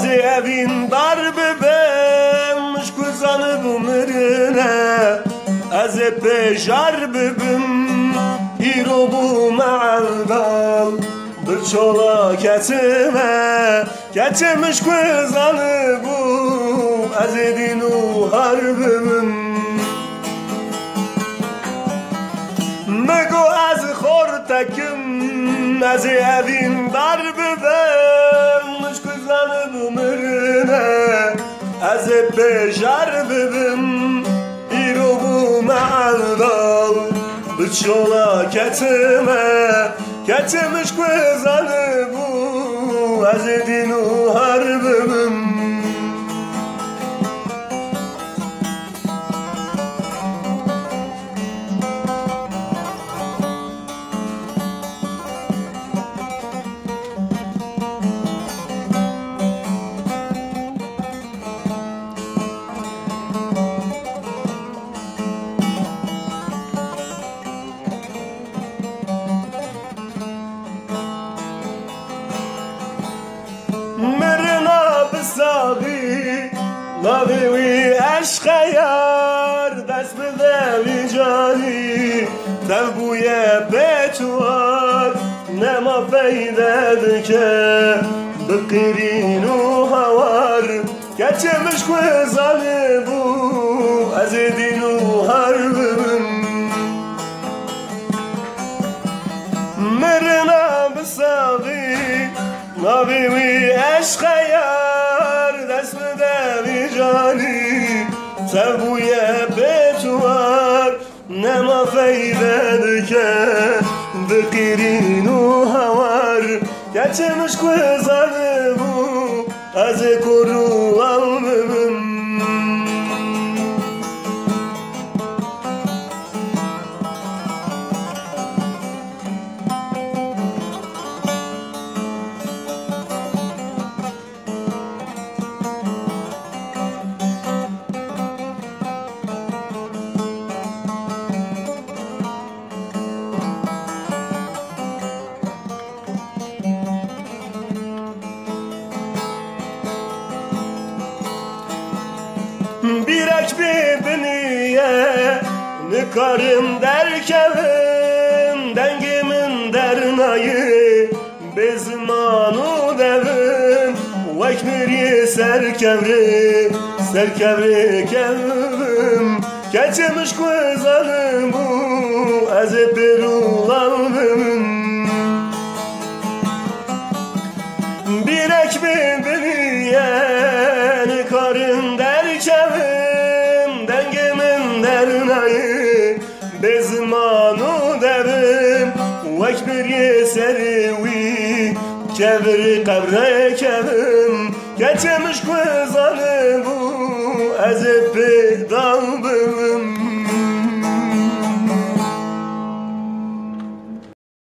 evin darbe benmiş kuzanı bu mırına az peşar bibim İro bu mağdal Bıçola keçemiş kuzanı bu az edinu harbim Mego az خورتکم از evin darbe benmiş kuzanı bu mırına az peşar bibim İro bu mağdal Bıçola keçemiş kuzanı bu az edinu harbim مرنا بساقی لاوی وی عشق یار دست بده وی جانی تبوی بتوار نما فیده که بقیرین و هوار keçemiş kuzanı bu az edinu harbim مرنا بساقی لاوی وی عشق یار دست بده وی جانی تبوی بتوار نما فیده که بقیرین و هوار keçemiş kuzanı bu az koru almım Birek bibiniye Nıkarım derkevim Dengimin dernayı Bezmanu devim Vekmiri serkevri kevim Keçemiş kuzanım bu Ezepirul alvim Birek bibiniye Nıkarım derkevim Dengimin dernayı Bezmanu devim Vekbir servi Kevri kevre kevim Keçemiş kuzanı bu Ezip dalbim